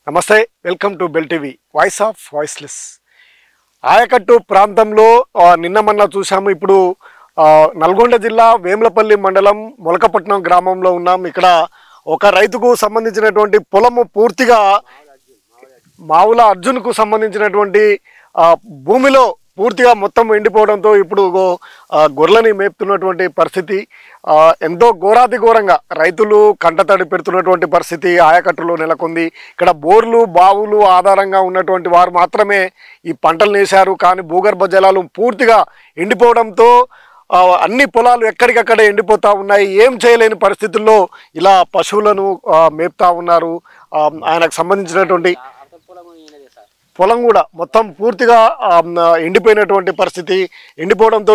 నమస్తే, welcome to bell TV voice of voiceless. ఆయకట్టు ప్రాంతంలో నిన్న మొన్న చూసాము. ఇప్పుడు నల్గొండ జిల్లా వేములపల్లి మండలం మొలకపట్నం గ్రామంలో ఉన్నాం. ఇక్కడ ఒక రైతుకు సంబంధించినటువంటి పొలము పూర్తిగా మావుల అర్జున్కు సంబంధించినటువంటి భూమిలో పూర్తిగా మొత్తం ఎండిపోవడంతో ఇప్పుడు గొర్రెలని మేపుతున్నటువంటి పరిస్థితి ఎంతో ఘోరాతి ఘోరంగా రైతులు కంటతడి పెడుతున్నటువంటి పరిస్థితి ఆయకట్టులో నెలకొంది. ఇక్కడ బోర్లు బావులు ఆధారంగా ఉన్నటువంటి వారు మాత్రమే ఈ పంటలు వేశారు. కానీ భూగర్భ జలాలు పూర్తిగా ఎండిపోవడంతో అన్ని పొలాలు ఎక్కడికక్కడ ఎండిపోతూ ఉన్నాయి. ఏం చేయలేని పరిస్థితుల్లో ఇలా పశువులను మేపుతా ఉన్నారు. ఆయనకు సంబంధించినటువంటి పొలం కూడా మొత్తం పూర్తిగా ఎండిపోయినటువంటి పరిస్థితి. ఎండిపోవడంతో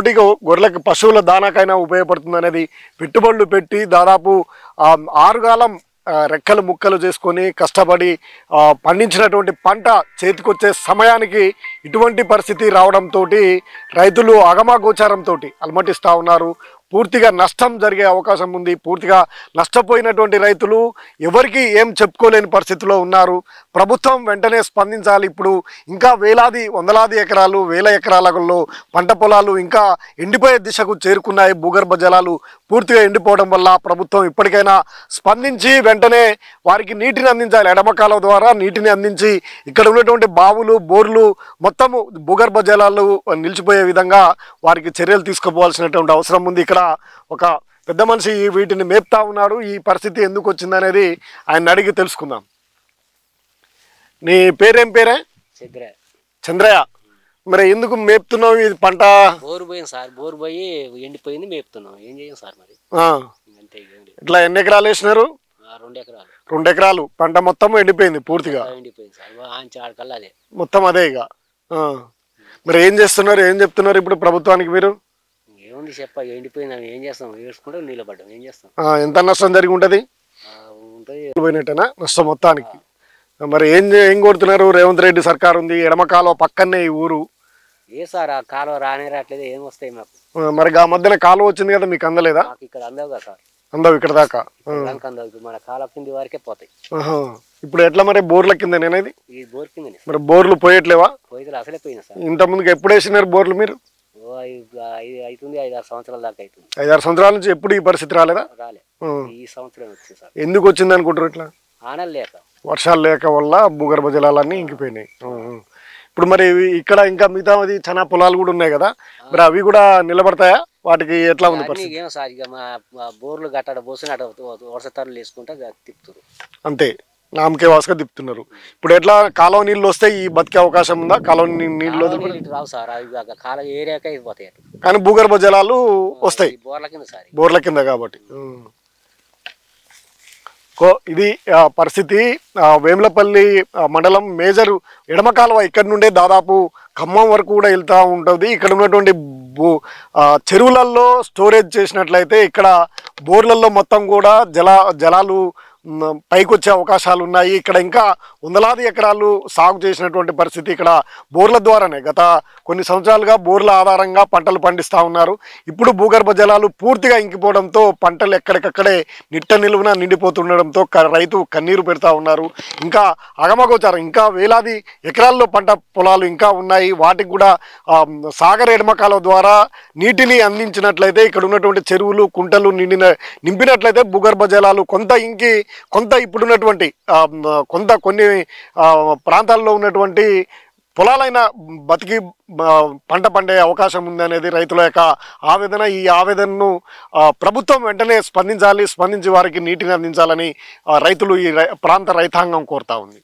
గొర్రెలకు పశువుల దానాకైనా ఉపయోగపడుతుంది అనేది పెట్టుబడులు పెట్టి దాదాపు 6 కాలం రెక్కలు ముక్కలు చేసుకొని కష్టపడి పండించినటువంటి పంట చేతికొచ్చే సమయానికి ఇటువంటి పరిస్థితి రావడంతో రైతులు అగమాగోచారంతో అలమటిస్తూ ఉన్నారు. పూర్తిగా నష్టం జరిగే అవకాశం ఉంది. పూర్తిగా నష్టపోయినటువంటి రైతులు ఎవరికి ఏం చెప్పుకోలేని పరిస్థితిలో ఉన్నారు. ప్రభుత్వం వెంటనే స్పందించాలి. ఇప్పుడు ఇంకా వందలాది ఎకరాలు వేల ఎకరాలలో పంట పొలాలు ఇంకా ఎండిపోయే దిశకు చేరుకున్నాయి. భూగర్భ జలాలు పూర్తిగా ఎండిపోవడం వల్ల ప్రభుత్వం ఇప్పటికైనా స్పందించి వెంటనే వారికి నీటిని అందించాలి. ఎడమకాల ద్వారా నీటిని అందించి ఇక్కడ ఉన్నటువంటి బావులు బోర్లు మొత్తము భూగర్భ జలాలు నిలిచిపోయే విధంగా వారికి చర్యలు తీసుకోవాల్సినటువంటి అవసరం ఉంది. ఇక్కడ ఒక పెద్ద మనిషి వీటిని మేపుతా ఉన్నాడు. ఈ పరిస్థితి ఎందుకు వచ్చిందనేది ఆయన అడిగి తెలుసుకుందాం. నీ పేరేం పేరే? చంద్రయ్య. మరి ఎందుకు మేపుతున్నావు ఈ పంట? బోరు పోయింది సార్, బోరు పోయి ఎండిపోయింది, మేపుతున్నాం. ఏం చేయం సార్ మరి. ఇట్లా ఎన్ని ఎకరాలు వేసినారు? 2 ఎకరాలు. 2 ఎకరాలు పంట మొత్తం ఎండిపోయింది పూర్తిగా. ఎండిపోయింది సార్, ఆడకల్లా అదే మొత్తం అదే. ఇక మరి ఏం చేస్తున్నారు, ఏం చెప్తున్నారు ఇప్పుడు ప్రభుత్వానికి మీరు? ఏముంది ఎండిపోయింది, ఏం చేస్తాం, వేసుకుంటే నీళ్ళు పడ్డాం, ఏం చేస్తాం. ఎంత నష్టం జరిగి ఉంటుంది? పోయినట్టేనా నష్టం మొత్తానికి? మరి ఏం కోరుతున్నారు? రేవంత్ రెడ్డి సర్కార్ ఉంది, ఎడమ కాలువ పక్కనే ఈ ఊరు. ఏ సార్ ఆ కాలువ రానే రావట్లేదు, ఏం వస్తాయి మాకు. మరి ఆ మధ్యన కాలువ వచ్చింది కదా, మీకు అందలేదా? ఇక్కడ అందవు కదా సార్. అందవు ఇక్కడ దాకా అందవు, మన కాలువ కింది వరకే పోతాయి. ఇప్పుడు ఎట్లా మరి బోర్ల కింద అనేది? ఈ బోర్ కింద మరి బోర్లు పోయట్లేవా? పోయితే అసలే పోయినా సార్. ఇంత ముందుకు ఎప్పుడు వేసినారు బోర్లు మీరు? అవుతుంది 5-6 సంవత్సరాల దాకా అవుతుంది. 5-6 సంవత్సరాల నుంచి ఎప్పుడు ఈ పరిస్థితి రాలేదా? రాలే, ఈ సంవత్సరం వచ్చింది సార్. ఎందుకు వచ్చింది అనుకుంటారు? ఇట్లా ఆనలు లేక, వర్షాలు లేక వల్ల భూగర్భ జలాలన్నీ ఇంకిపోయినాయి. ఇప్పుడు మరి ఇక్కడ ఇంకా మిగతా చాలా పొలాలు కూడా ఉన్నాయి కదా, మరి అవి కూడా నిలబడతాయా? వాటికి ఎట్లా ఉంది పరిస్థితి? ఏం సార్, ఇక మా బోర్లు గట్టాడ పోసిన వర్షతరులు వేసుకుంటే తిప్పుతారు అంతే, నామకే వాసుగా తిప్పుతున్నారు. ఇప్పుడు ఎట్లా కాలువ నీళ్ళు వస్తే ఈ బతికే అవకాశం ఉందా? కాలువ నీళ్ళు రావు సార్, అవి కాలువ ఏరియాకే అయిపోతాయి. కానీ భూగర్భ జలాలు వస్తాయి బోర్ల కింద సార్, బోర్ల కింద కాబట్టి. ఇది పరిస్థితి. వేములపల్లి మండలం మేజర్ ఎడమ కాలువ ఇక్కడ నుండే దాదాపు ఖమ్మం వరకు కూడా వెళ్తూ ఉంటుంది. ఇక్కడ ఉన్నటువంటి చెరువులలో స్టోరేజ్ చేసినట్లయితే ఇక్కడ బోర్లలో మొత్తం కూడా జలాలు పైకి వచ్చే అవకాశాలు ఉన్నాయి. ఇక్కడ ఇంకా వందలాది ఎకరాలు సాగు చేసినటువంటి పరిస్థితి. ఇక్కడ బోర్ల ద్వారానే గత కొన్ని సంవత్సరాలుగా బోర్ల ఆధారంగా పంటలు పండిస్తూ ఉన్నారు. ఇప్పుడు భూగర్భ జలాలు పూర్తిగా ఇంకిపోవడంతో పంటలు ఎక్కడికక్కడే నిట్ట నిలువున నిండిపోతుండడంతో రైతు కన్నీరు పెడతా ఉన్నారు. ఇంకా అగమగోచారం, ఇంకా వేలాది ఎకరాల్లో పంట పొలాలు ఇంకా ఉన్నాయి. వాటికి కూడా సాగర్ ఎడమకాల ద్వారా నీటిని అందించినట్లయితే ఇక్కడ ఉన్నటువంటి చెరువులు కుంటలు నింపినట్లయితే భూగర్భ జలాలు కొంత ఇప్పుడున్నటువంటి కొన్ని ప్రాంతాల్లో ఉన్నటువంటి పొలాలైన బతికి పంట పండే అవకాశం ఉంది అనేది రైతుల యొక్క ఆవేదన. ఈ ఆవేదనను ప్రభుత్వం వెంటనే స్పందించి వారికి నీటిని అందించాలని రైతులు ఈ ప్రాంత రైతాంగం కోరుతా ఉంది.